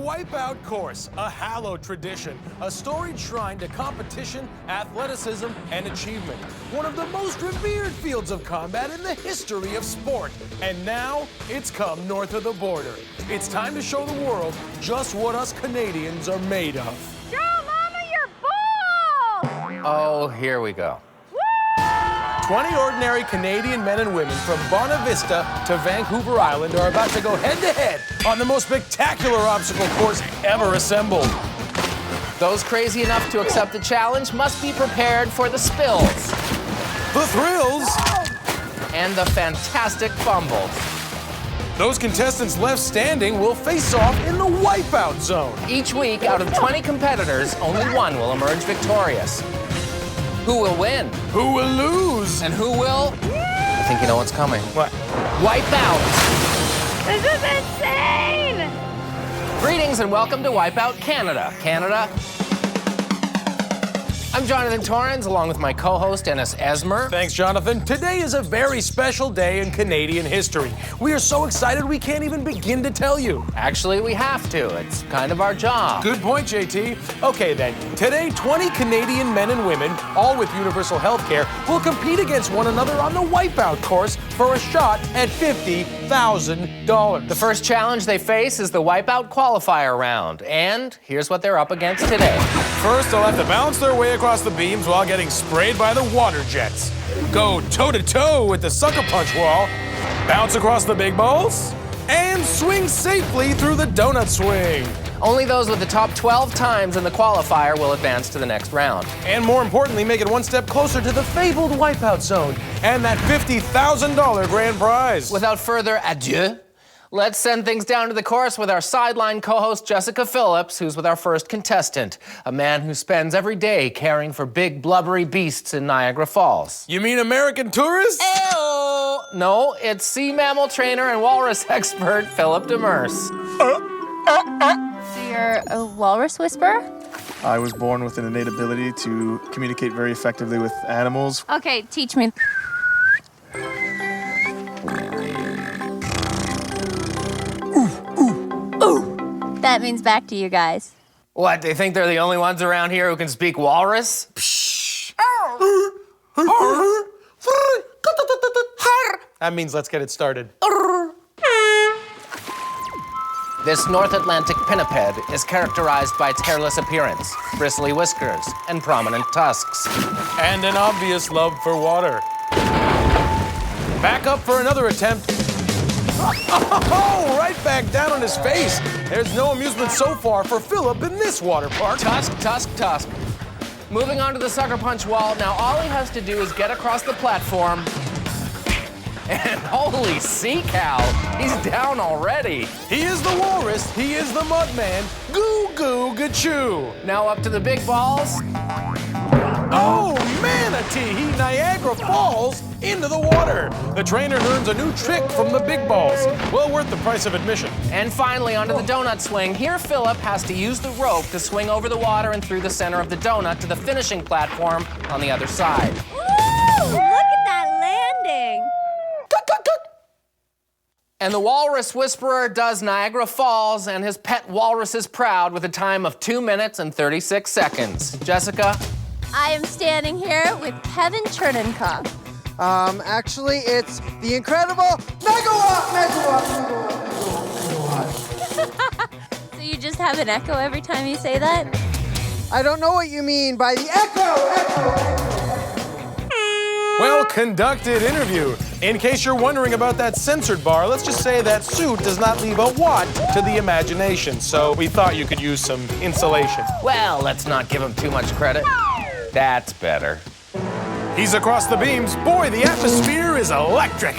Wipeout Course, a hallowed tradition, a storied shrine to competition, athleticism, and achievement. One of the most revered fields of combat in the history of sport. And now, it's come north of the border. It's time to show the world just what us Canadians are made of. Show Mama your ball! Oh, here we go. 20 ordinary Canadian men and women from Bonavista to Vancouver Island are about to go head-to-head on the most spectacular obstacle course ever assembled. Those crazy enough to accept the challenge must be prepared for the spills. The thrills. And the fantastic fumbles. Those contestants left standing will face off in the Wipeout Zone. Each week, out of 20 competitors, only one will emerge victorious. Who will win? Who will lose? And who will? I think you know what's coming. What? Wipeout! This is insane! Greetings and welcome to Wipeout Canada. Canada. I'm Jonathan Torrens, along with my co-host, Ennis Esmer. Thanks, Jonathan. Today is a very special day in Canadian history. We are so excited we can't even begin to tell you. Actually, we have to. It's kind of our job. Good point, JT. Okay, then. Today, 20 Canadian men and women, all with universal health care, will compete against one another on the Wipeout course for a shot at $50,000. The first challenge they face is the Wipeout qualifier round. And here's what they're up against today. First, they'll have to balance their way across the beams while getting sprayed by the water jets. Go toe-to-toe with the sucker punch wall, bounce across the big balls, and swing safely through the donut swing. Only those with the top 12 times in the qualifier will advance to the next round. And more importantly, make it one step closer to the fabled Wipeout Zone and that $50,000 grand prize. Without further ado, let's send things down to the course with our sideline co-host Jessica Phillips, who's with our first contestant, a man who spends every day caring for big blubbery beasts in Niagara Falls. You mean American tourists? Ew. No, it's sea mammal trainer and walrus expert Philip Demers. So you're a walrus whisperer? I was born with an innate ability to communicate very effectively with animals. Okay, teach me. Ooh. That means back to you guys. What, they think they're the only ones around here who can speak walrus? That means let's get it started. This North Atlantic pinniped is characterized by its hairless appearance, bristly whiskers, and prominent tusks. And an obvious love for water. Back up for another attempt. Oh, right back down on his face. There's no amusement so far for Philip in this water park. Tusk, tusk, tusk. Moving on to the sucker punch wall. Now all he has to do is get across the platform. And holy sea cow, he's down already. He is the walrus, he is the mudman. Goo goo gachoo. Now up to the big balls. Oh, manatee, he Niagara Falls into the water. The trainer learns a new trick from the big balls. Well worth the price of admission. And finally onto the donut swing. Here Philip has to use the rope to swing over the water and through the center of the donut to the finishing platform on the other side. Woo! Look at that landing. And the Walrus Whisperer does Niagara Falls and his pet walruses proud with a time of 2 minutes and 36 seconds. Jessica? I am standing here with Kevin Cherninkov. Actually, it's the incredible Megawatt. So you just have an echo every time you say that? I don't know what you mean by the echo. Well-conducted interview. In case you're wondering about that censored bar, let's just say that suit does not leave a watt to the imagination, so we thought you could use some insulation. Well, let's not give him too much credit. That's better. He's across the beams. Boy, the atmosphere is electric.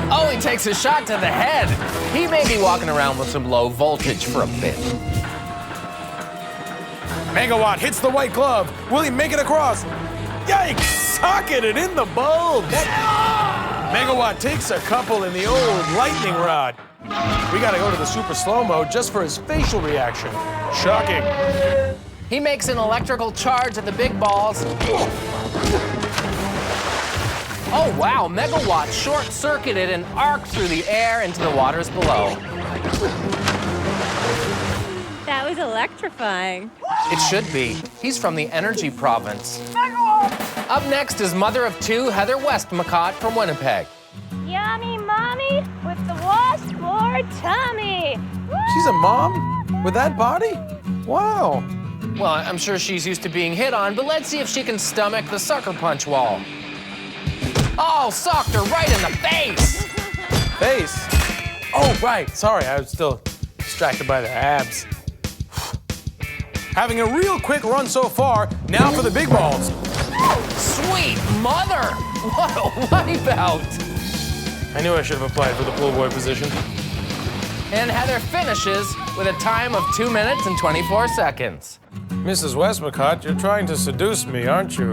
Oh, he takes a shot to the head. He may be walking around with some low voltage for a bit. Megawatt hits the white glove. Will he make it across? Yikes! Socketed in the bulb. Megawatt takes a couple in the old lightning rod. We gotta go to the super slow-mo just for his facial reaction. Shocking. He makes an electrical charge at the big balls. Oh wow, Megawatt short-circuited and arced through the air into the waters below. That was electrifying. It should be. He's from the Energy Province. Up next is mother of two, Heather Westmacott from Winnipeg. Yummy mommy with the washboard tummy. She's a mom with that body? Wow. Well, I'm sure she's used to being hit on, but let's see if she can stomach the sucker punch wall. Oh, socked her right in the face. Face. Oh, right. Sorry, I was still distracted by the abs. Having a real quick run so far. Now for the big balls. Sweet mother! What a wipeout! I knew I should have applied for the pool boy position. And Heather finishes with a time of 2 minutes and 24 seconds. Mrs. Westmacott, you're trying to seduce me, aren't you?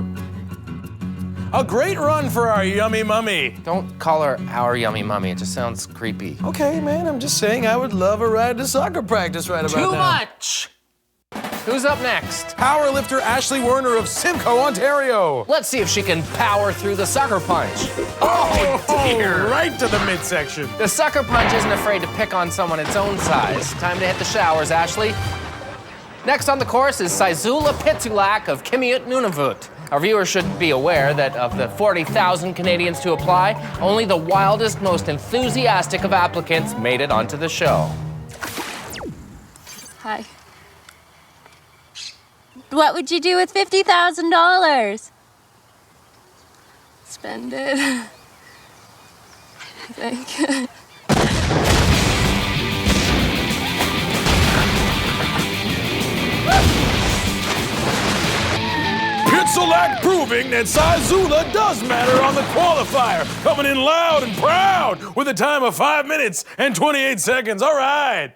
A great run for our yummy mummy. Don't call her our yummy mummy, it just sounds creepy. Okay, man, I'm just saying I would love a ride to soccer practice right about now. Too much! Who's up next? Powerlifter Ashley Werner of Simcoe, Ontario. Let's see if she can power through the sucker punch. Oh, dear. right to the midsection. The sucker punch isn't afraid to pick on someone its own size. Time to hit the showers, Ashley. Next on the course is Saizula Pitsulak of Kimiut Nunavut. Our viewers should be aware that of the 40,000 Canadians to apply, only the wildest, most enthusiastic of applicants made it onto the show. Hi. What would you do with $50,000? Spend it. I think. Pitsulak proving that Saizula does matter on the qualifier. Coming in loud and proud with a time of 5 minutes and 28 seconds. All right.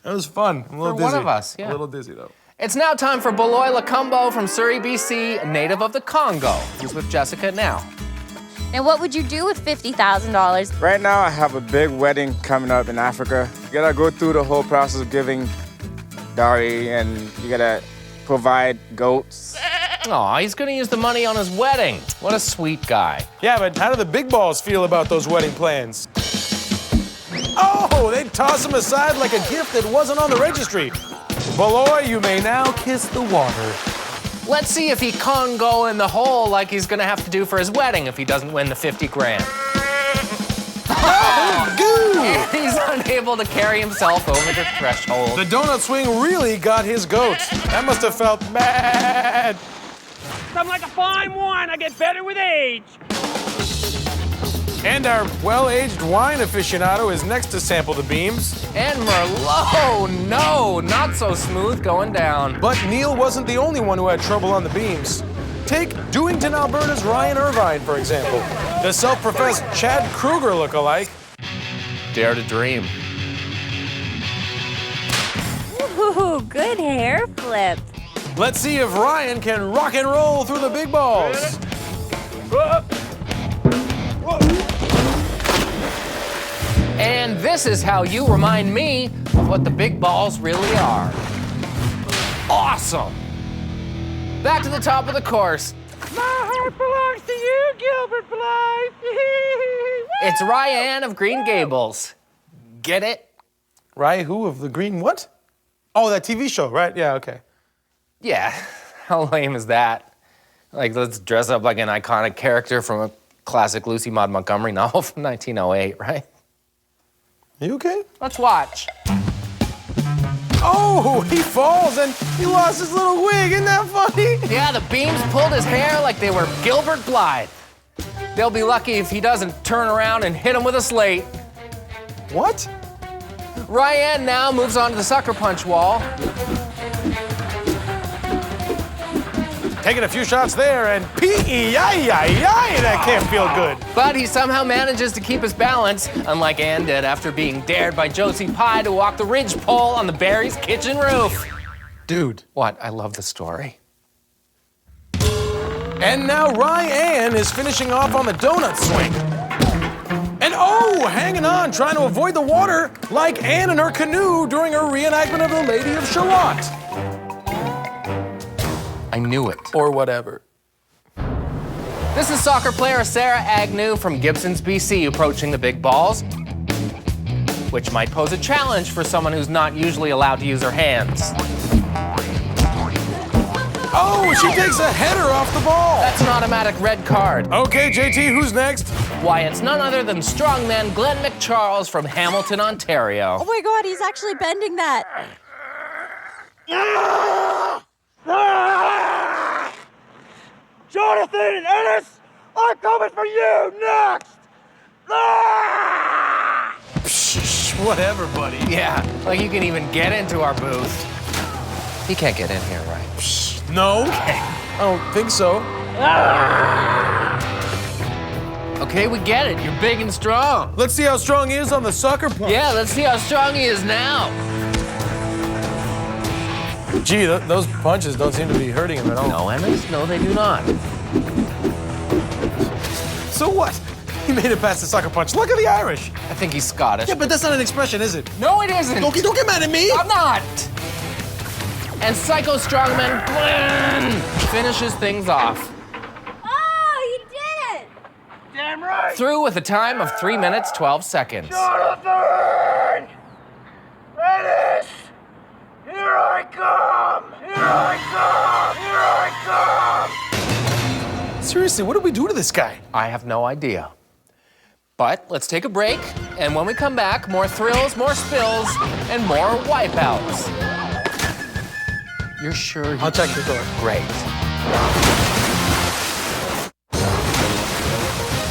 That was fun. I'm a little For dizzy. one of us, yeah. A little dizzy, though. It's now time for Beloy Lacumbo from Surrey, BC, native of the Congo, who's with Jessica now. And what would you do with $50,000? Right now, I have a big wedding coming up in Africa. You gotta go through the whole process of giving dowry, and you gotta provide goats. Aw, he's gonna use the money on his wedding. What a sweet guy. Yeah, but how do the big balls feel about those wedding plans? Oh, they toss them aside like a gift that wasn't on the registry. Beloy, you may now kiss the water. Let's see if he can't go in the hole like he's gonna have to do for his wedding if he doesn't win the 50 grand. Oh, goo! And he's unable to carry himself over the threshold. The donut swing really got his goat. That must have felt bad. I'm like a fine wine. I get better with age. And our well-aged wine aficionado is next to sample the beams. And Merlot, no, not so smooth going down. But Neil wasn't the only one who had trouble on the beams. Take Dewington, Alberta's Ryan Irvine, for example. The self-professed Chad Kruger look-alike. Dare to dream. Ooh, good hair flip. Let's see if Ryan can rock and roll through the big balls. And this is how you remind me of what the big balls really are. Awesome. Back to the top of the course. My heart belongs to you, Gilbert Blythe. It's Ryan of Green Gables. Get it? Ryan who of the Green what? Oh, that TV show, right? Yeah, okay. Yeah, how lame is that? Like, let's dress up like an iconic character from a classic Lucy Maud Montgomery novel from 1908, right? You okay? Let's watch. Oh, he falls and he lost his little wig. Isn't that funny? Yeah, the beams pulled his hair like they were Gilbert Blythe. They'll be lucky if he doesn't turn around and hit him with a slate. What? Ryan now moves on to the sucker punch wall. Taking a few shots there and that can't feel good. But he somehow manages to keep his balance, unlike Ann did after being dared by Josie Pye to walk the ridgepole on the Barry's kitchen roof. Dude. What? I love the story. And now Ryan is finishing off on the donut swing. And oh, hanging on, trying to avoid the water like Anne in her canoe during her reenactment of the Lady of Shalott. I knew it. Or whatever. This is soccer player Sarah Agnew from Gibsons, BC, approaching the big balls. which might pose a challenge for someone who's not usually allowed to use her hands. Oh, she takes a header off the ball. That's an automatic red card. Okay, JT, who's next? Why, it's none other than strongman Glenn McCharles from Hamilton, Ontario. Oh my God, he's actually bending that. Jonathan and Ennis, I'm coming for you next! Psh, whatever, buddy. Yeah, like you can even get into our booth. He can't get in here, right? No? I don't think so. Okay, we get it. You're big and strong. Let's see how strong he is on the sucker punch. Yeah, let's see how strong he is now. Gee, those punches don't seem to be hurting him at all. No, Ennis, no, they do not. So what? He made it past the sucker punch. Look at the Irish. I think he's Scottish. Yeah, but that's not an expression, is it? No, it isn't. Don't get mad at me. I'm not. And Psycho Strongman Glenn finishes things off. Oh, you did it! Damn right! Through with a time of 3 minutes, 12 seconds. Jonathan! Ennis! Here I come! Here I come! Here I come! Seriously, what did we do to this guy? I have no idea. But let's take a break, and when we come back, more thrills, more spills, and more wipeouts. You're sure? I'll check the door. Great.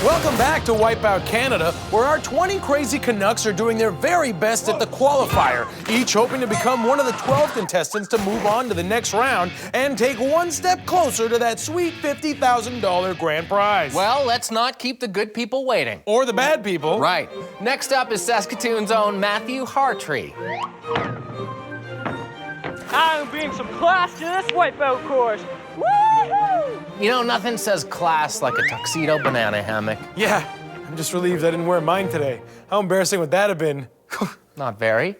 Welcome back to Wipeout Canada, where our 20 crazy Canucks are doing their very best at the qualifier, each hoping to become one of the 12 contestants to move on to the next round and take one step closer to that sweet $50,000 grand prize. Well, let's not keep the good people waiting. Or the bad people. Right. Next up is Saskatoon's own Matthew Hartree. I'm bringing some class to this wipeout course. Woohoo! You know, nothing says class like a tuxedo banana hammock. Yeah, I'm just relieved I didn't wear mine today. How embarrassing would that have been? Not very.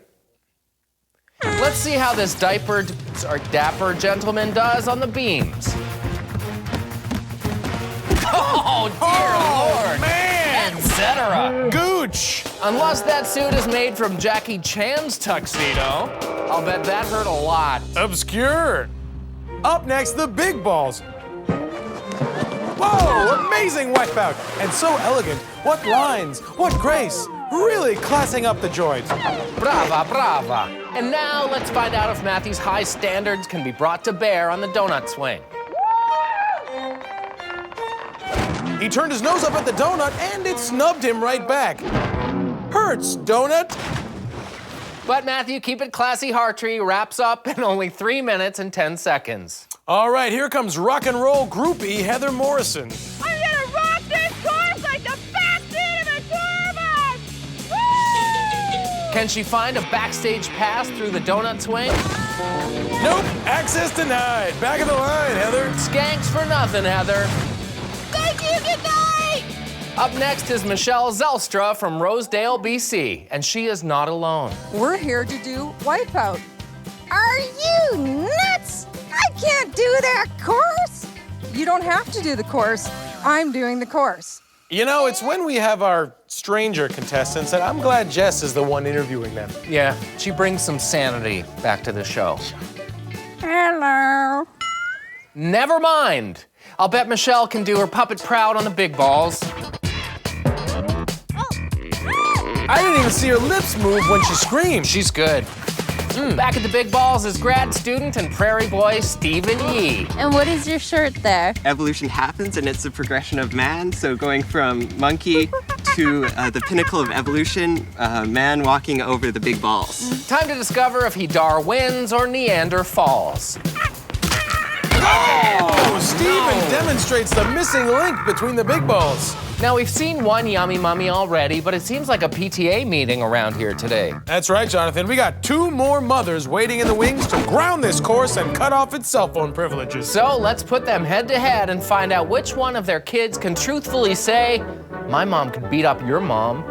Let's see how this diapered or dapper gentleman does on the beams. Oh, dear Lord! Man! Etc. Gooch! Unless that suit is made from Jackie Chan's tuxedo, I'll bet that hurt a lot. Obscure. Up next, the big balls. Whoa, amazing wipeout. And so elegant. What lines, what grace. Really classing up the joint. Brava, brava. And now let's find out if Matthew's high standards can be brought to bear on the donut swing. He turned his nose up at the donut and it snubbed him right back. Hurts, donut. But Matthew, keep it classy, Hartree wraps up in only 3 minutes and 10 seconds. All right, here comes rock and roll groupie Heather Morrison. I'm gonna rock this course like the backseat of a tour bus! Woo! Can she find a backstage pass through the donut swing? Nope, access denied. Back of the line, Heather. Skanks for nothing, Heather. Thank you, good night! Up next is Michelle Zelstra from Rosedale, BC, and she is not alone. We're here to do Wipeout. Are you nuts? I can't do that course. You don't have to do the course. I'm doing the course. You know, it's when we have our stranger contestants that I'm glad Jess is the one interviewing them. Yeah, she brings some sanity back to the show. Hello. Never mind. I'll bet Michelle can do her puppet proud on the big balls. I didn't even see her lips move when she screamed. She's good. Back at the big balls is grad student and prairie boy Stephen Yee. And what is your shirt there? Evolution happens and it's the progression of man. So going from monkey to the pinnacle of evolution, man walking over the big balls. Time to discover if he Darwins or Neander falls. Oh, Stephen demonstrates the missing link between the big balls. Now, we've seen one yummy mummy already, but it seems like a PTA meeting around here today. That's right, Jonathan. We got 2 more mothers waiting in the wings to ground this course and cut off its cell phone privileges. So let's put them head to head and find out which one of their kids can truthfully say, my mom could beat up your mom.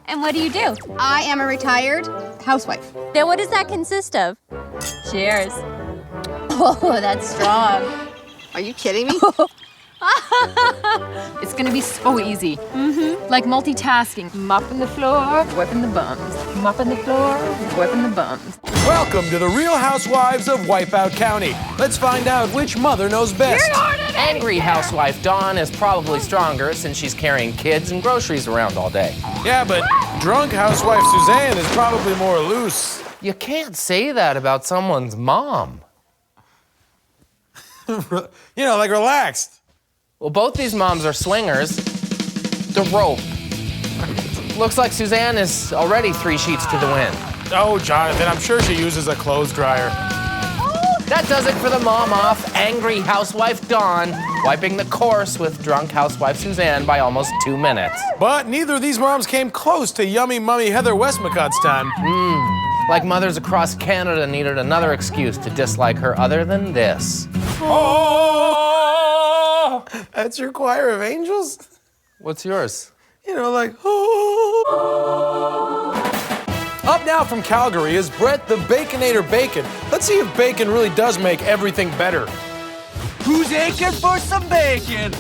And what do you do? I am a retired housewife. Then what does that consist of? Cheers. Oh, that's strong. Are you kidding me? It's gonna be so easy. Like multitasking. Mopping the floor, wiping the bums. Mopping the floor, wiping the bums. Welcome to the Real Housewives of Wipeout County. Let's find out which mother knows best. Angry housewife Dawn is probably stronger since she's carrying kids and groceries around all day. Yeah, but drunk housewife Suzanne is probably more loose. You can't say that about someone's mom. You know, like relaxed. Well, both these moms are swingers. The rope. Looks like Suzanne is already 3 sheets to the wind. Oh, Jonathan, I'm sure she uses a clothes dryer. That does it for the mom off. Angry housewife Dawn wiping the course with drunk housewife Suzanne by almost 2 minutes. But neither of these moms came close to yummy mummy Heather Westmacott's time. Like mothers across Canada needed another excuse to dislike her other than this. Oh! That's your choir of angels? What's yours? You know, like, oh. Up now from Calgary is Brett the Baconator Bacon. Let's see if bacon really does make everything better. Who's aching for some bacon?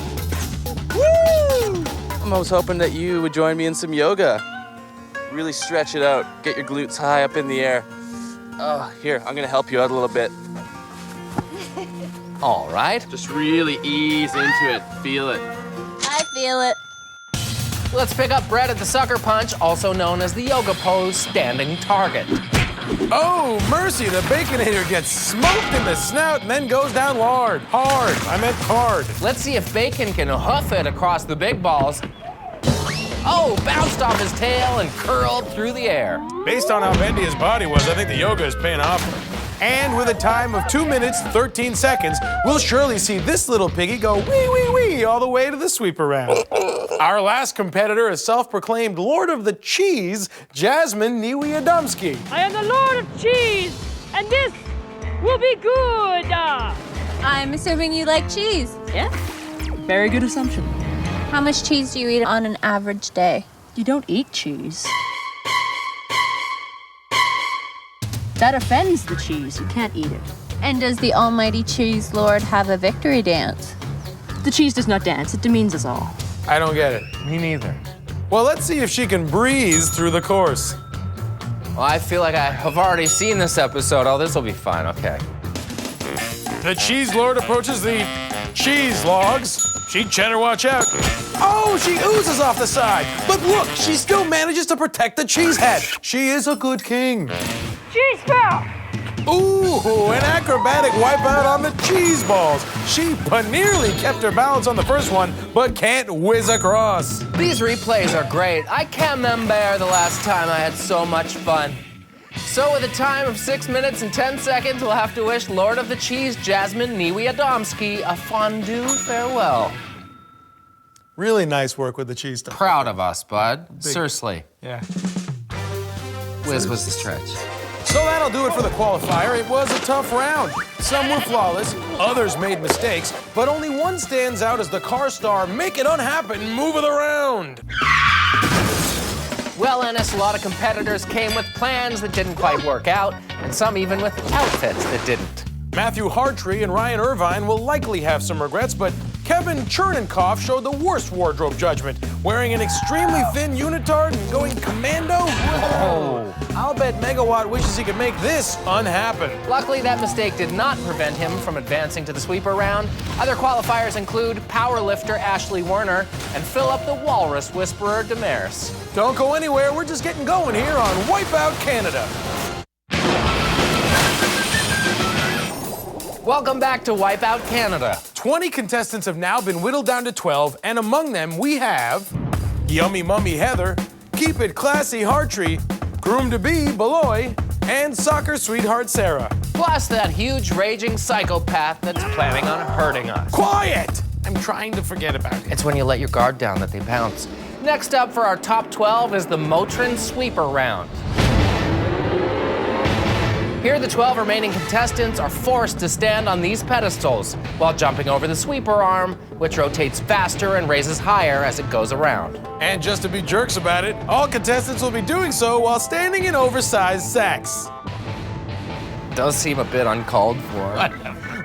Woo! I was hoping that you would join me in some yoga. Really stretch it out. Get your glutes high up in the air. Oh, here, I'm gonna help you out a little bit. All right. Just really ease into it. Feel it. I feel it. Let's pick up Brett at the sucker punch, also known as the yoga pose standing target. Oh, mercy, the Baconator gets smoked in the snout and then goes down hard. Hard, I meant hard. Let's see if Bacon can hoof it across the big balls. Oh, bounced off his tail and curled through the air. Based on how bendy his body was, I think the yoga is paying off. And with a time of 2 minutes, 13 seconds, we'll surely see this little piggy go wee, wee, wee all the way to the sweeper round. Our last competitor is self-proclaimed Lord of the Cheese, Jasmine Niewiadomski. I am the Lord of Cheese, and this will be good. I'm assuming you like cheese. Yeah. Very good assumption. How much cheese do you eat on an average day? You don't eat cheese. That offends the cheese. You can't eat it. And does the almighty cheese lord have a victory dance? The cheese does not dance. It demeans us all. I don't get it. Me neither. Well, let's see if she can breeze through the course. Well, I feel like I have already seen this episode. Oh, this will be fun. Okay. The cheese lord approaches the cheese logs. She'd better watch out. Oh, she oozes off the side. But look, she still manages to protect the cheese head. She is a good king. Cheese cow. Ooh, an acrobatic wipeout on the cheese balls. She nearly kept her balance on the first one, but can't whiz across. These replays are great. I can't remember the last time I had so much fun. So with a time of 6 minutes and 10 seconds, we'll have to wish Lord of the Cheese, Jasmine Niewiadomski, a fondue farewell. Really nice work with the cheese stuff. Proud of us, bud. Seriously. Yeah. Whiz was the stretch. So that'll do it for the qualifier. It was a tough round. Some were flawless, others made mistakes, but only one stands out as the car star Make It Unhappen Move of the Round. Well, Ennis, a lot of competitors came with plans that didn't quite work out, and some even with outfits that didn't. Matthew Hartree and Ryan Irvine will likely have some regrets, but Kevin Cherninkoff showed the worst wardrobe judgment, wearing an extremely thin unitard and going commando. Whoa. I'll bet Megawatt wishes he could make this unhappen. Luckily, that mistake did not prevent him from advancing to the sweeper round. Other qualifiers include powerlifter Ashley Werner and Philip the Walrus Whisperer Demers. Don't go anywhere, we're just getting going here on Wipeout Canada. Welcome back to Wipeout Canada. 20 contestants have now been whittled down to 12, and among them we have Yummy Mummy Heather, Keep It Classy Hartree, Groom-to-be Beloy, and Soccer Sweetheart Sarah. Plus that huge raging psychopath that's planning on hurting us. Quiet! I'm trying to forget about it. It's when you let your guard down that they pounce. Next up for our top 12 is the Motrin Sweeper Round. Here, the 12 remaining contestants are forced to stand on these pedestals while jumping over the sweeper arm, which rotates faster and raises higher as it goes around. And just to be jerks about it, all contestants will be doing so while standing in oversized sacks. Does seem a bit uncalled for.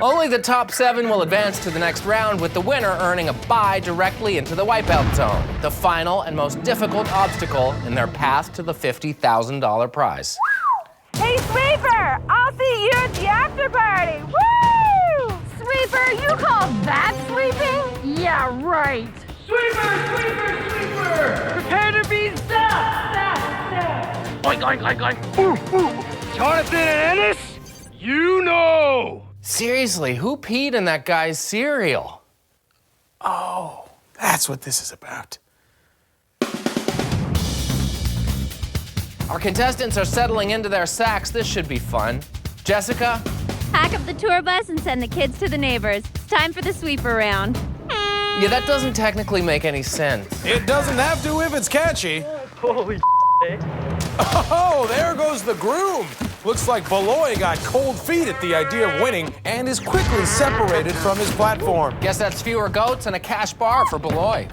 Only the top 7 will advance to the next round, with the winner earning a bye directly into the wipeout zone, the final and most difficult obstacle in their path to the $50,000 prize. Hey, Sweeper! I'll see you at the after party! Woo! Sweeper, you call that sleeping? Yeah, right. Prepare to be zapped! Oink, oink, oink, oink. Jonathan and Ennis, you know. Seriously, who peed in that guy's cereal? Oh, that's what this is about. Our contestants are settling into their sacks. This should be fun. Jessica? Pack up the tour bus and send the kids to the neighbors. It's time for the sweeper round. Yeah, that doesn't technically make any sense. It doesn't have to if it's catchy. Holy Oh, there goes the groom. Looks like Beloy got cold feet at the idea of winning and is quickly separated from his platform. Guess that's fewer goats and a cash bar for Beloy.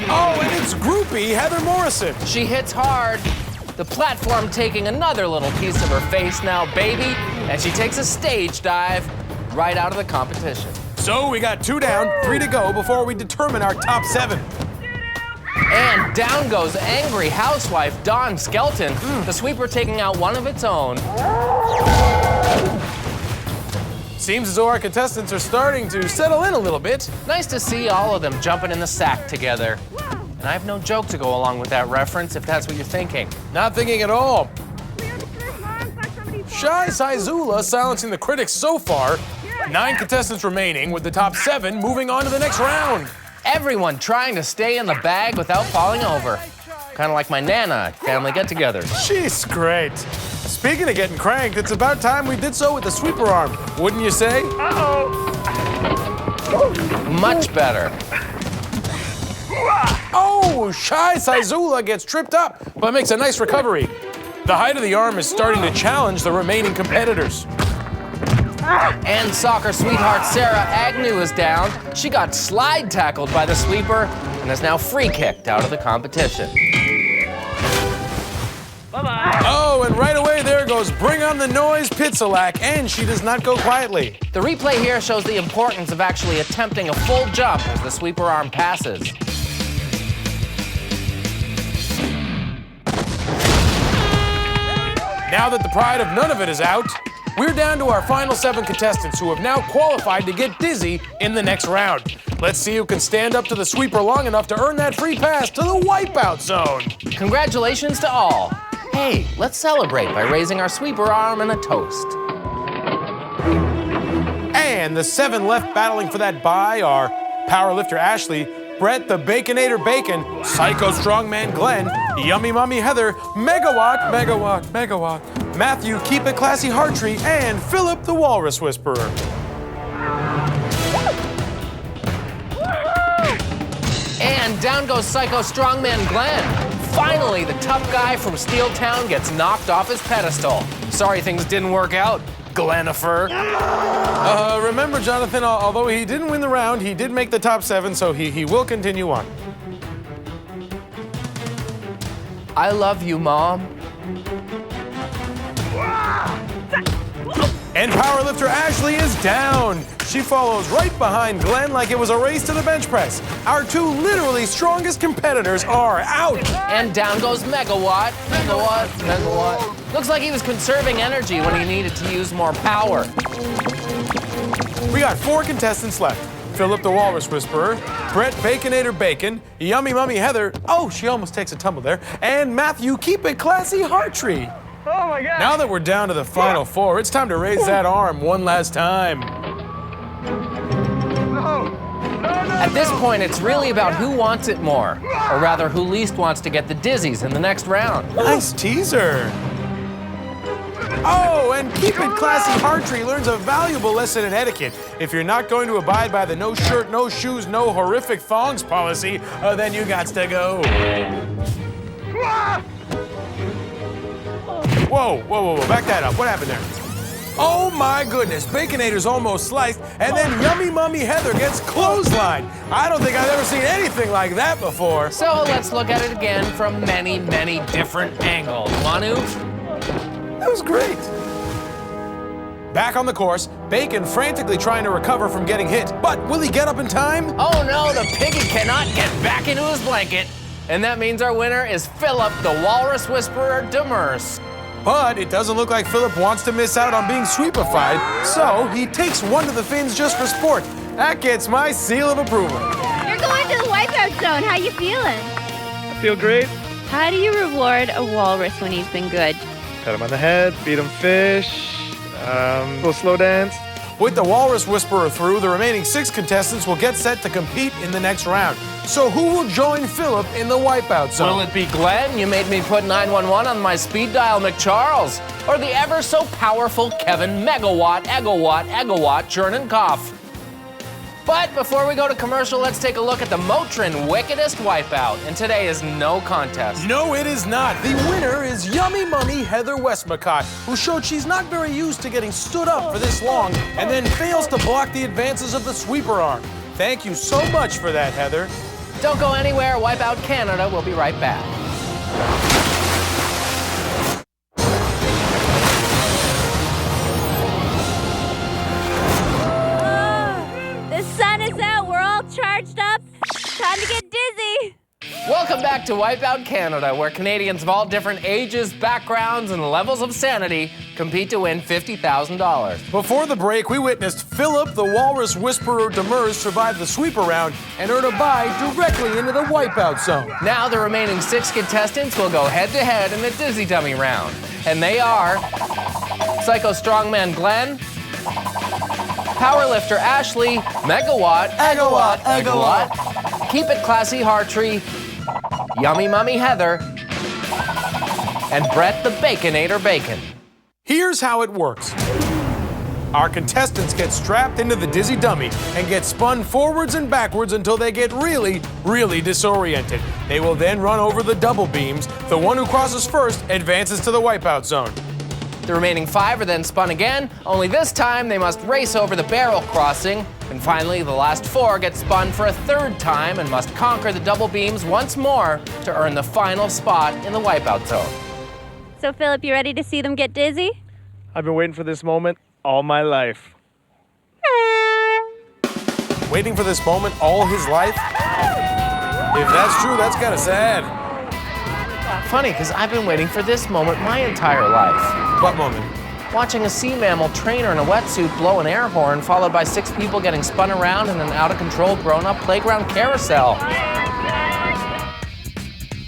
Oh, and it's groupie Heather Morrison. She hits hard. The platform taking another little piece of her face now, baby, and she takes a stage dive right out of the competition. So we got 2 down, 3 to go before we determine our top 7. And down goes angry housewife Dawn Skelton, the sweeper taking out one of its own. Seems as though our contestants are starting to settle in a little bit. Nice to see all of them jumping in the sack together. And I have no joke to go along with that reference, if that's what you're thinking. Not thinking at all. Shai Saizula silencing the critics so far. 9 contestants remaining, with the top 7 moving on to the next round. Everyone trying to stay in the bag without falling over. Kind of like my Nana at family get-togethers. She's great. Speaking of getting cranked, it's about time we did so with the sweeper arm, wouldn't you say? Much better. Oh, Shai Saizula gets tripped up, but makes a nice recovery. The height of the arm is starting to challenge the remaining competitors. And soccer sweetheart Sarah Agnew is down. She got slide tackled by the sweeper and is now free kicked out of the competition. Bye-bye. Oh, and right away there goes Bring on the Noise Pitsalak, and she does not go quietly. The replay here shows the importance of actually attempting a full jump as the sweeper arm passes. Now that the pride of none of it is out, we're down to our final 7 contestants who have now qualified to get dizzy in the next round. Let's see who can stand up to the sweeper long enough to earn that free pass to the wipeout zone. Congratulations to all. Hey, let's celebrate by raising our sweeper arm in a toast. And the 7 left battling for that bye are powerlifter Ashley, Brett the Baconator Bacon, Psycho Strongman Glenn, Yummy Mummy Heather, Megawatt, Matthew Keep It Classy Hartree, and Philip the Walrus Whisperer. And down goes Psycho Strongman Glenn. Finally, the tough guy from Steel Town gets knocked off his pedestal. Sorry things didn't work out, Glenifer. Remember, Jonathan, although he didn't win the round, he did make the top 7, so he will continue on. I love you, Mom. And powerlifter Ashley is down. She follows right behind Glenn like it was a race to the bench press. Our 2 literally strongest competitors are out. And down goes Megawatt. Looks like he was conserving energy when he needed to use more power. We got 4 contestants left. Philip the Walrus Whisperer, Brett Baconator Bacon, Yummy Mummy Heather, oh, she almost takes a tumble there, and Matthew Keep It Classy Hartree. Oh my God. Now that we're down to the final 4, it's time to raise that arm one last time. At this point, it's really about who wants it more, or rather, who least wants to get the dizzies in the next round. Nice teaser. Oh, and Keep It Classy Hartree learns a valuable lesson in etiquette. If you're not going to abide by the no shirt, no shoes, no horrific thongs policy, then you gots to go. Whoa, back that up. What happened there? Oh my goodness, Baconator's almost sliced, and then Yummy Mummy Heather gets clotheslined. I don't think I've ever seen anything like that before. So let's look at it again from many, many different angles. Manu? That was great. Back on the course, Bacon frantically trying to recover from getting hit. But will he get up in time? Oh no, the piggy cannot get back into his blanket. And that means our winner is Philip, the Walrus Whisperer Demers. But it doesn't look like Philip wants to miss out on being sweepified, so he takes one to the fins just for sport. That gets my seal of approval. You're going to the wipeout zone. How you feeling? I feel great. How do you reward a walrus when he's been good? Pat him on the head, feed him fish, little slow dance. With the Walrus Whisperer through, the remaining 6 contestants will get set to compete in the next round. So who will join Philip in the wipeout zone? Will it be Glenn? You made me put 911 on my speed dial, McCharles. Or the ever so powerful Kevin Megawatt Chernenkopf. But before we go to commercial, let's take a look at the Motrin wickedest wipeout. And today is no contest. No, it is not. The winner is Yummy Mummy Heather Westmacott, who showed she's not very used to getting stood up for this long and then fails to block the advances of the sweeper arm. Thank you so much for that, Heather. Don't go anywhere. Wipeout Canada. We'll be right back. The sun is out. We're all charged up. Time to get dizzy. Welcome back to Wipeout Canada, where Canadians of all different ages, backgrounds, and levels of sanity compete to win $50,000. Before the break, we witnessed Philip, the Walrus Whisperer Demers, survive the sweeper round and earn a bye directly into the wipeout zone. Now the remaining 6 contestants will go head-to-head in the Dizzy Dummy round. And they are Psycho Strongman Glenn, Powerlifter Ashley, Megawatt, Keep It Classy Hartree, Yummy Mummy Heather, and Brett the Baconator Bacon. Here's how it works. Our contestants get strapped into the Dizzy Dummy and get spun forwards and backwards until they get really, really disoriented. They will then run over the double beams. The one who crosses first advances to the wipeout zone. The remaining 5 are then spun again, only this time they must race over the barrel crossing. And finally, the last 4 get spun for a 3rd time and must conquer the double beams once more to earn the final spot in the wipeout zone. So, Philip, you ready to see them get dizzy? I've been waiting for this moment all my life. Waiting for this moment all his life? If that's true, that's kind of sad. Funny, because I've been waiting for this moment my entire life. What moment? Watching a sea mammal trainer in a wetsuit blow an air horn, followed by 6 people getting spun around in an out-of-control grown-up playground carousel.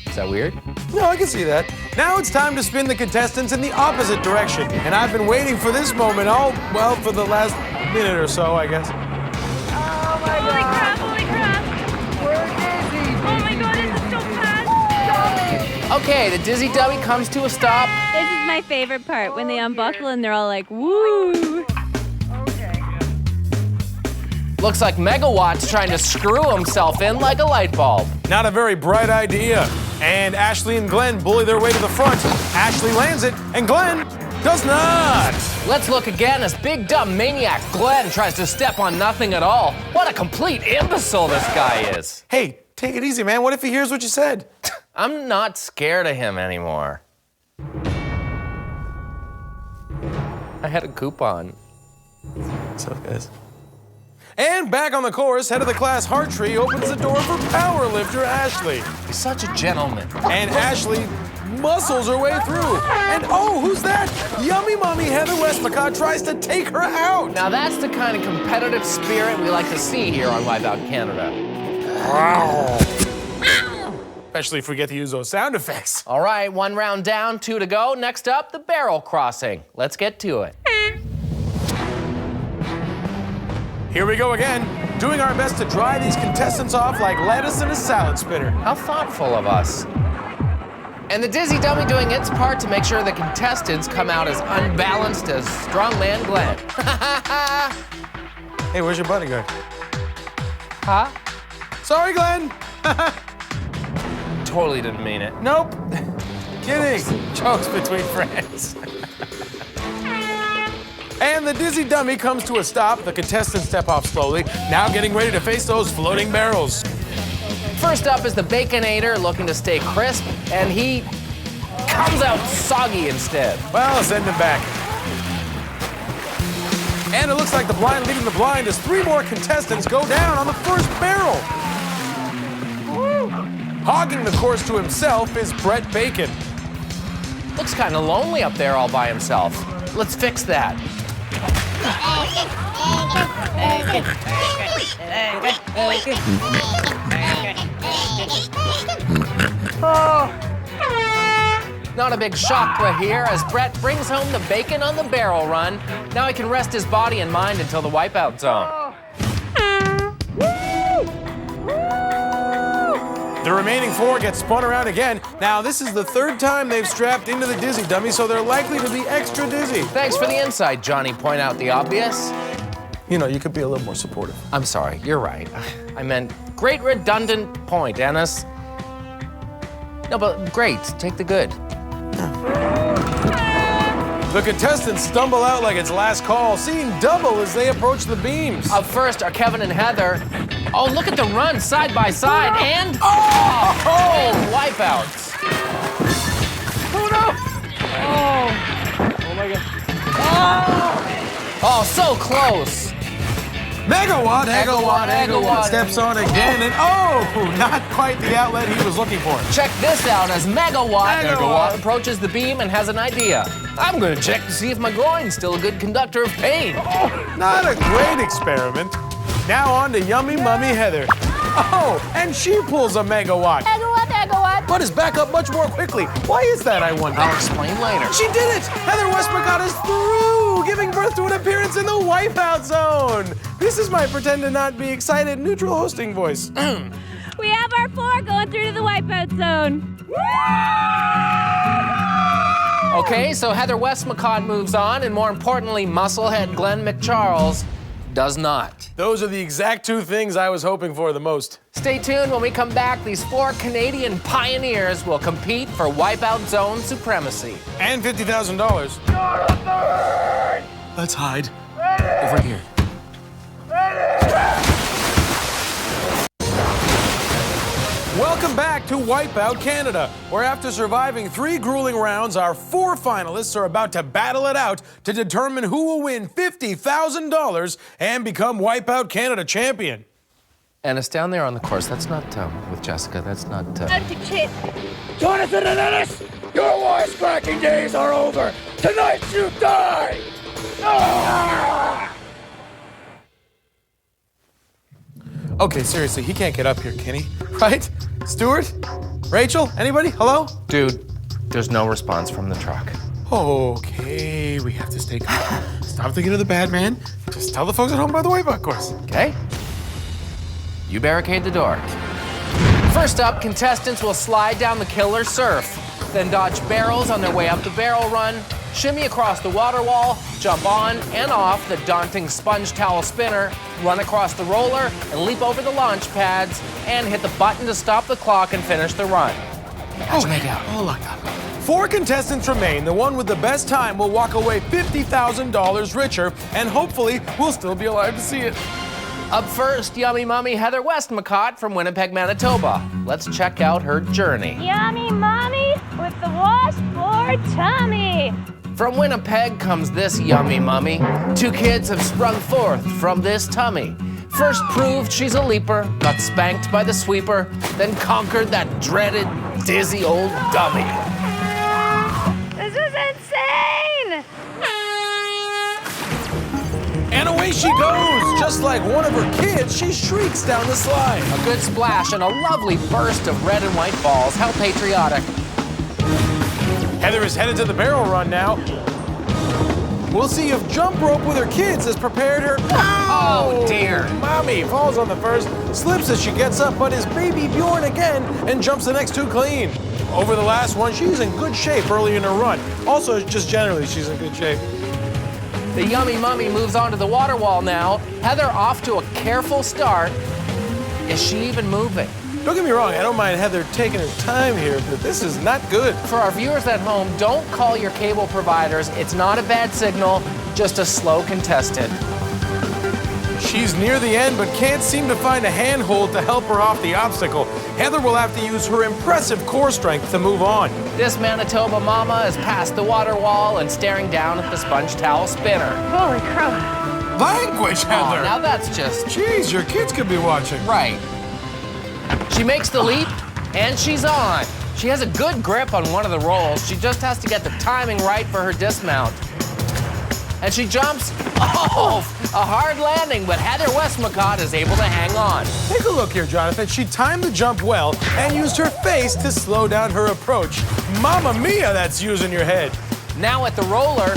Is that weird? No, I can see that. Now it's time to spin the contestants in the opposite direction. And I've been waiting for this moment for the last minute or so, I guess. Holy crap, holy crap. We're dizzy. Oh my god, this is so fast. Okay, the Dizzy Dummy comes to a stop. This is my favorite part, when they unbuckle and they're all like, woo. Looks like Megawatt's trying to screw himself in like a light bulb. Not a very bright idea. And Ashley and Glenn bully their way to the front. Ashley lands it, and Glenn does not. Let's look again as big dumb maniac Glenn tries to step on nothing at all. What a complete imbecile this guy is. Hey, take it easy, man. What if he hears what you said? I'm not scared of him anymore. I had a coupon. What's up, guys? And back on the course, head of the class Hartree opens the door for powerlifter Ashley. He's such a gentleman. And Ashley muscles her way through. And oh, who's that? Yummy Mummy Heather Westmacott tries to take her out. Now that's the kind of competitive spirit we like to see here on Wipeout Canada. Wow. Especially if we get to use those sound effects. All right, 1 round down, 2 to go. Next up, the barrel crossing. Let's get to it. Here we go again, doing our best to dry these contestants off like lettuce in a salad spinner. How thoughtful of us. And the Dizzy Dummy doing its part to make sure the contestants come out as unbalanced as Strongman Glenn. Hey, where's your bodyguard? Huh? Sorry, Glenn. Totally didn't mean it. Nope. Kidding. Jokes between friends. And the Dizzy Dummy comes to a stop. The contestants step off slowly, now getting ready to face those floating barrels. First up is the Baconator, looking to stay crisp, and he comes out soggy instead. Well, send him back. And it looks like the blind leading the blind as 3 more contestants go down on the first barrel. Hogging the course to himself is Brett Bacon. Looks kind of lonely up there all by himself. Let's fix that. Not a big chakra here as Brett brings home the bacon on the barrel run. Now he can rest his body and mind until the wipeout zone. The remaining 4 get spun around again. Now, this is the 3rd time they've strapped into the dizzy dummy, so they're likely to be extra dizzy. Thanks for the insight, Johnny. Point out the obvious. You know, you could be a little more supportive. I'm sorry, you're right. I meant great redundant point, Ennis. No, but great, take the good. The contestants stumble out like it's last call, seeing double as they approach the beams. Up first are Kevin and Heather. Oh, look at the run side by side and and wipeouts. Oh no! Oh my god. Oh, so close. Megawatt steps on again, and not quite the outlet he was looking for. Check this out as Megawatt approaches the beam and has an idea. I'm gonna check to see if my groin's still a good conductor of pain. Not a great experiment. Now on to Yummy Mummy Heather. Oh, and she pulls a Megawatt. Megawatt. But is back up much more quickly. Why is that, I wonder? I'll explain later. She did it! Heather Westmacott is through, giving birth to an appearance in the wipeout zone. This is my pretend to not be excited neutral hosting voice. We have our 4 going through to the wipeout zone. Okay, so Heather Westmacott moves on, and more importantly, musclehead Glenn McCharles does not. Those are the exact 2 things I was hoping for the most. Stay tuned when we come back. These 4 Canadian pioneers will compete for wipeout zone supremacy. And $50,000. Let's hide. Over here. Welcome back to Wipeout Canada, where after surviving 3 grueling rounds, our 4 finalists are about to battle it out to determine who will win $50,000 and become Wipeout Canada champion. And it's down there on the course. That's not with Jessica. That's not. Jonathan and Ennis, your wisecracking days are over. Tonight you die. Okay, seriously, he can't get up here, can he? Right? Stuart? Rachel? Anybody? Hello? Dude, there's no response from the truck. Okay, we have to stay calm. Stop thinking of the bad man. Just tell the folks at home about the wipeout course. Okay? You barricade the door. First up, contestants will slide down the killer surf, then dodge barrels on their way up the barrel run, shimmy across the water wall, jump on and off the daunting sponge towel spinner, run across the roller, and leap over the launch pads, and hit the button to stop the clock and finish the run. How'd you make out? Oh, look. 4 contestants remain. The one with the best time will walk away $50,000 richer, and hopefully we'll still be alive to see it. Up first, Yummy Mummy Heather Westmacott from Winnipeg, Manitoba. Let's check out her journey. Yummy Mommy with the washboard tummy. From Winnipeg comes this Yummy Mummy. 2 kids have sprung forth from this tummy. First proved she's a leaper, got spanked by the sweeper, then conquered that dreaded, dizzy old dummy. This is insane! And away she goes! Just like one of her kids, she shrieks down the slide. A good splash and a lovely burst of red and white balls. How patriotic. Heather is headed to the barrel run now. We'll see if jump rope with her kids has prepared her. Oh, dear. Mommy falls on the first, slips as she gets up, but is baby Bjorn again and jumps the next 2 clean. Over the last one, she's in good shape early in her run. Also, just generally, she's in good shape. The Yummy Mummy moves on to the water wall now. Heather off to a careful start. Is she even moving? Don't get me wrong, I don't mind Heather taking her time here, but this is not good. For our viewers at home, don't call your cable providers. It's not a bad signal, just a slow contestant. She's near the end, but can't seem to find a handhold to help her off the obstacle. Heather will have to use her impressive core strength to move on. This Manitoba mama is past the water wall and staring down at the sponge towel spinner. Holy crow. Language, Heather. Oh, now that's just... Jeez, your kids could be watching. Right. She makes the leap, and she's on. She has a good grip on one of the rolls. She just has to get the timing right for her dismount. And she jumps. Oh, a hard landing, but Heather Westmacott is able to hang on. Take a look here, Jonathan. She timed the jump well and used her face to slow down her approach. Mamma mia, that's using your head. Now at the roller,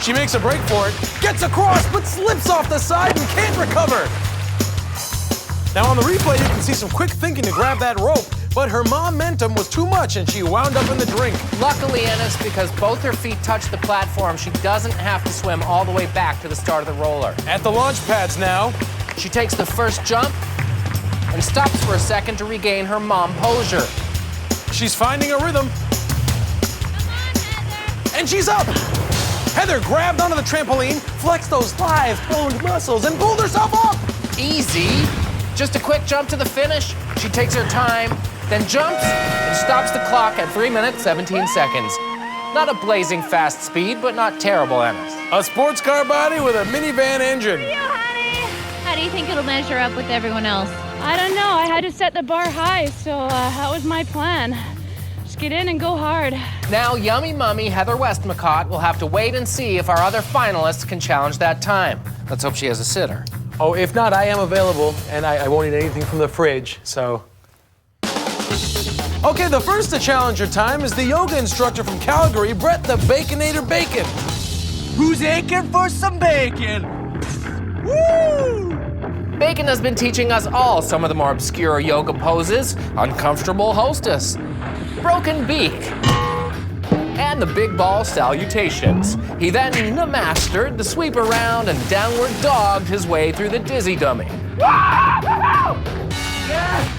she makes a break for it, gets across, but slips off the side and can't recover. Now on the replay, you can see some quick thinking to grab that rope, but her momentum was too much and she wound up in the drink. luckily, Ennis, because both her feet touch the platform, she doesn't have to swim all the way back to the start of the roller. At the launch pads now, she takes the first jump and stops for a second to regain her mom posure. She's finding a rhythm. And she's up! Heather grabbed onto the trampoline, flexed those lithe, toned muscles, and pulled herself up! Easy. Just a quick jump to the finish. She takes her time, then jumps and stops the clock at 3 minutes, 17 seconds. Not a blazing fast speed, but not terrible, Ennis. A sports car body with a minivan engine. How do you think it'll measure up with everyone else? I don't know. I had to set the bar high, so that was my plan. Just get in and go hard. Now, Yummy Mummy Heather Westmacott will have to wait and see if our other finalists can challenge that time. Let's hope she has a sitter. Oh, if not, I am available, and I won't eat anything from the fridge, so. Okay, the first to challenge her time is the yoga instructor from Calgary, Brett the Baconator Bacon. Who's aching for some bacon? Woo! Bacon has been teaching us all some of the more obscure yoga poses, uncomfortable hostess, broken beak, and the big ball salutations. He then mastered the sweep around and downward dogged his way through the dizzy dummy.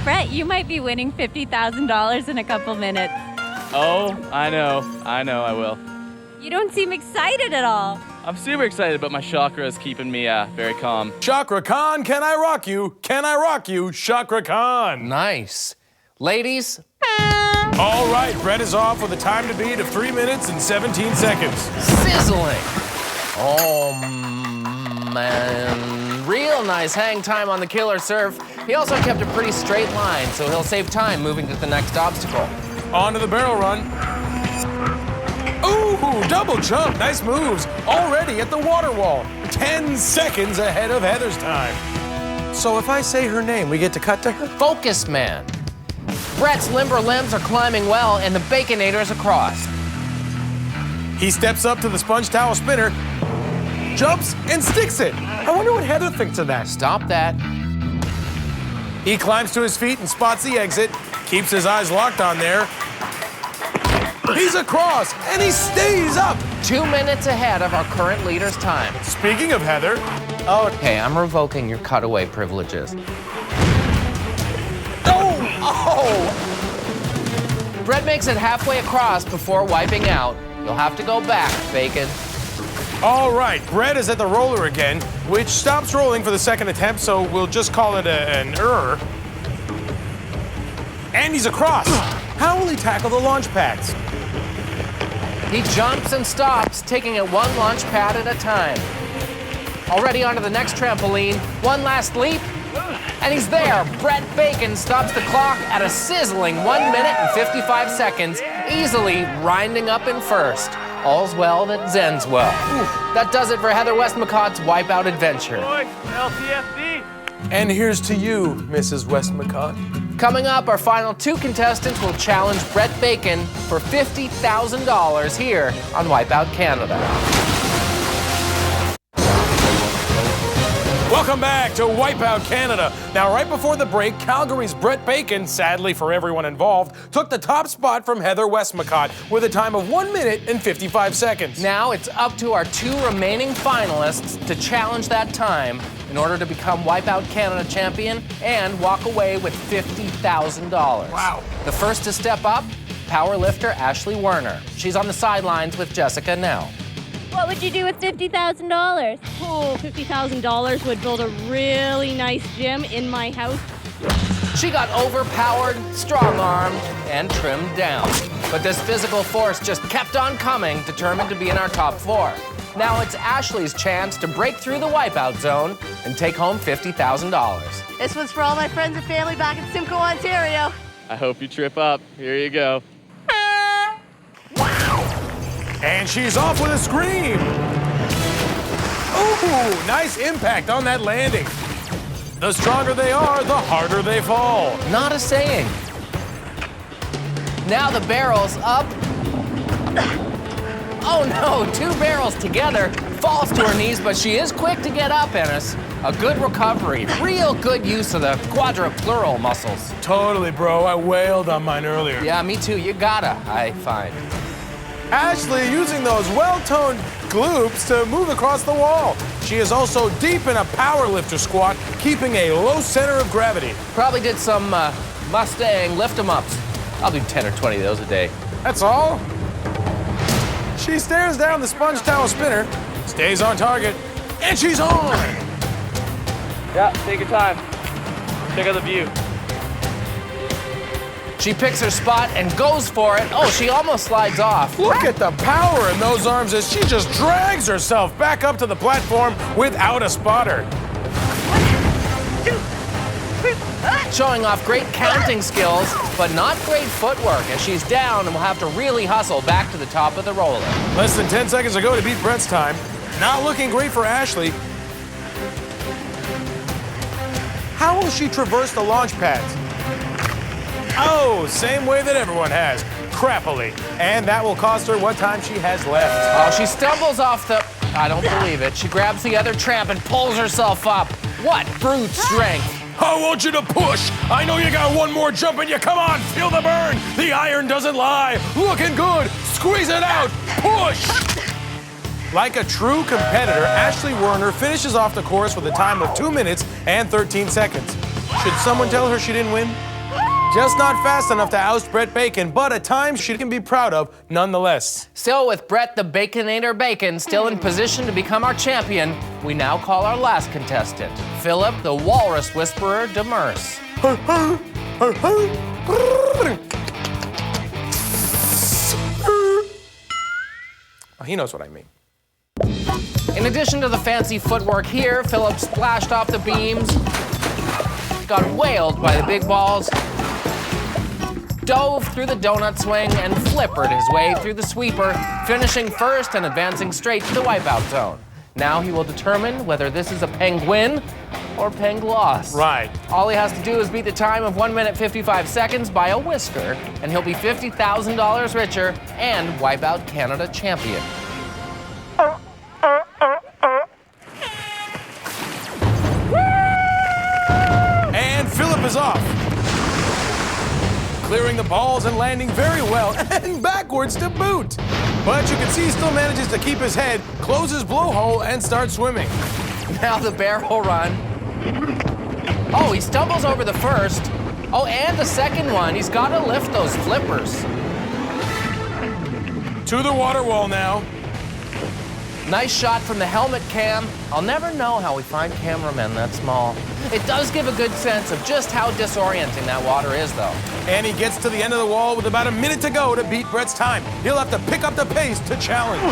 Brett, you might be winning $50,000 in a couple minutes. Oh, I know, I will. You don't seem excited at all. I'm super excited, but my chakra is keeping me very calm. Chakra Khan, can I rock you? Can I rock you, Chakra Khan? Nice. Ladies? All right, Brett is off with a time to beat of 3 minutes and 17 seconds. Sizzling. Oh, man. Real nice hang time on the killer surf. He also kept a pretty straight line, so he'll save time moving to the next obstacle. On to the barrel run. Ooh, double jump, nice moves. Already at the water wall. 10 seconds ahead of Heather's time. So if I say her name, we get to cut to her? Focus Man. Brett's limber limbs are climbing well, and the Baconator's across. He steps up to the sponge towel spinner, jumps, and sticks it. I wonder what Heather thinks of that. Stop that. He climbs to his feet and spots the exit, keeps his eyes locked on there. He's across, and he stays up. 2 minutes ahead of our current leader's time. Speaking of Heather, Okay, I'm revoking your cutaway privileges. Oh! Brett makes it halfway across before wiping out. You'll have to go back, Bacon. All right, Brett is at the roller again, which stops rolling for the second attempt, so we'll just call it an error. And he's across. How will he tackle the launch pads? He jumps and stops, taking it one launch pad at a time. Already onto the next trampoline, one last leap, and he's there. Brett Bacon stops the clock at a sizzling 1 minute and 55 seconds, easily rinding up in first. All's well that ends well. That does it for Heather Westmacott's Wipeout adventure. LTFD. And here's to you, Mrs. Westmacott. Coming up, our final 2 contestants will challenge Brett Bacon for $50,000 here on Wipeout Canada. Welcome back to Wipeout Canada. Now, right before the break, Calgary's Brett Bacon, sadly for everyone involved, took the top spot from Heather Westmacott with a time of 1 minute and 55 seconds. Now it's up to our 2 remaining finalists to challenge that time in order to become Wipeout Canada champion and walk away with $50,000. Wow. The first to step up, powerlifter Ashley Werner. She's on the sidelines with Jessica now. What would you do with $50,000? Oh, $50,000 would build a really nice gym in my house. She got overpowered, strong-armed, and trimmed down. But this physical force just kept on coming, determined to be in our top 4. Now it's Ashley's chance to break through the wipeout zone and take home $50,000. This one's for all my friends and family back in Simcoe, Ontario. I hope you trip up. Here you go. And she's off with a scream. Ooh, nice impact on that landing. The stronger they are, the harder they fall. Not a saying. Now the barrel's up. Oh no, 2 barrels together. Falls to her knees, but she is quick to get up, Ennis. A good recovery. Real good use of the quadripleural muscles. Totally, bro. I wailed on mine earlier. Yeah, me too. You gotta, I find. Ashley using those well-toned glutes to move across the wall. She is also deep in a powerlifter squat, keeping a low center of gravity. Probably did some Mustang lift-em-ups. I'll do 10 or 20 of those a day. That's all. She stares down the sponge towel spinner, stays on target, and she's on. Yeah, take your time. Check out the view. She picks her spot and goes for it. Oh, she almost slides off. Look at the power in those arms as she just drags herself back up to the platform without a spotter. Showing off great counting skills, but not great footwork, as she's down and will have to really hustle back to the top of the roller. Less than 10 seconds ago to beat Brett's time. Not looking great for Ashley. How will she traverse the launch pads? Oh, same way that everyone has, crappily. And that will cost her what time she has left. Oh, she stumbles off the... I don't believe it. She grabs the other tramp and pulls herself up. What brute strength. I want you to push. I know you got one more jump in you. Come on, feel the burn. The iron doesn't lie. Looking good. Squeeze it out. Push. Like a true competitor, Ashley Werner finishes off the course with a time of 2 minutes and 13 seconds. Should someone tell her she didn't win? Just not fast enough to oust Brett Bacon, but a time she can be proud of nonetheless. Still with Brett the Baconator Bacon still in position to become our champion, we now call our last contestant, Philip the Walrus Whisperer Demers. Oh, he knows what I mean. In addition to the fancy footwork here, Philip splashed off the beams, got whaled by the big balls, dove through the donut swing, and flippered his way through the sweeper, finishing first and advancing straight to the wipeout zone. Now he will determine whether this is a penguin or peng-loss. Right. All he has to do is beat the time of 1 minute 55 seconds by a whisker, and he'll be $50,000 richer and Wipeout Canada champion. And Philip is off. Clearing the balls and landing very well, and backwards to boot. But you can see he still manages to keep his head, close his blowhole, and start swimming. Now the barrel run. Oh, he stumbles over the first. Oh, and the second one. He's got to lift those flippers. To the water wall now. Nice shot from the helmet cam. I'll never know how we find cameramen that small. It does give a good sense of just how disorienting that water is, though. And he gets to the end of the wall with about a minute to go to beat Brett's time. He'll have to pick up the pace to challenge.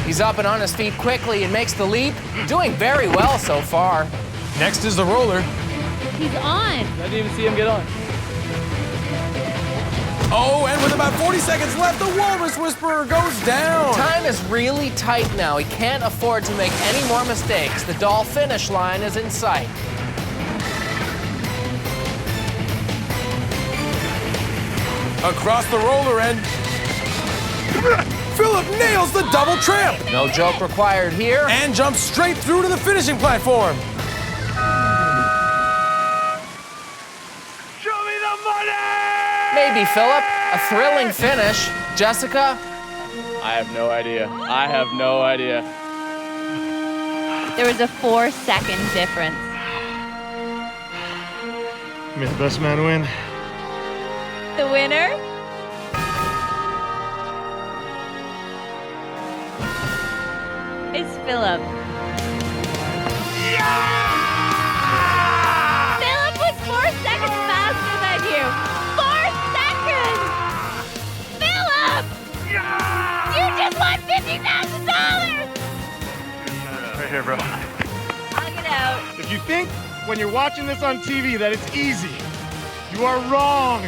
He's up and on his feet quickly and makes the leap. Doing very well so far. Next is the roller. He's on. I didn't even see him get on. Oh, and with about 40 seconds left, the Walrus Whisperer goes down. Time is really tight now. He can't afford to make any more mistakes. The doll finish line is in sight. Across the roller end, Philip nails the double tramp. No joke required here. And jumps straight through to the finishing platform. Show me the money! Maybe, Philip. A thrilling finish. Jessica? I have no idea. I have no idea. There was a 4-second difference. May the best man win. The winner? Is Philip. Yeah! Philip was 4 seconds faster than you. here, bro. I'll get out. If you think when you're watching this on TV that it's easy, you are wrong.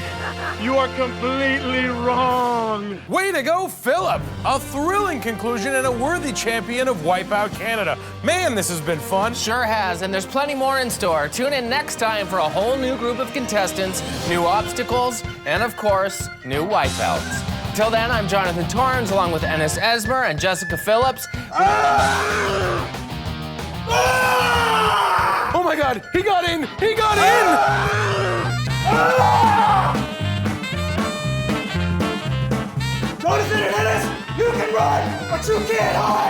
You are completely wrong. Way to go, Philip! A thrilling conclusion and a worthy champion of Wipeout Canada. Man, this has been fun. Sure has, and there's plenty more in store. Tune in next time for a whole new group of contestants, new obstacles, and of course, new wipeouts. Till then, I'm Jonathan Torrens, along with Ennis Esmer and Jessica Phillips. Oh my God, he got in! He got in! Jonathan and Ennis, you can run, but you can't hide!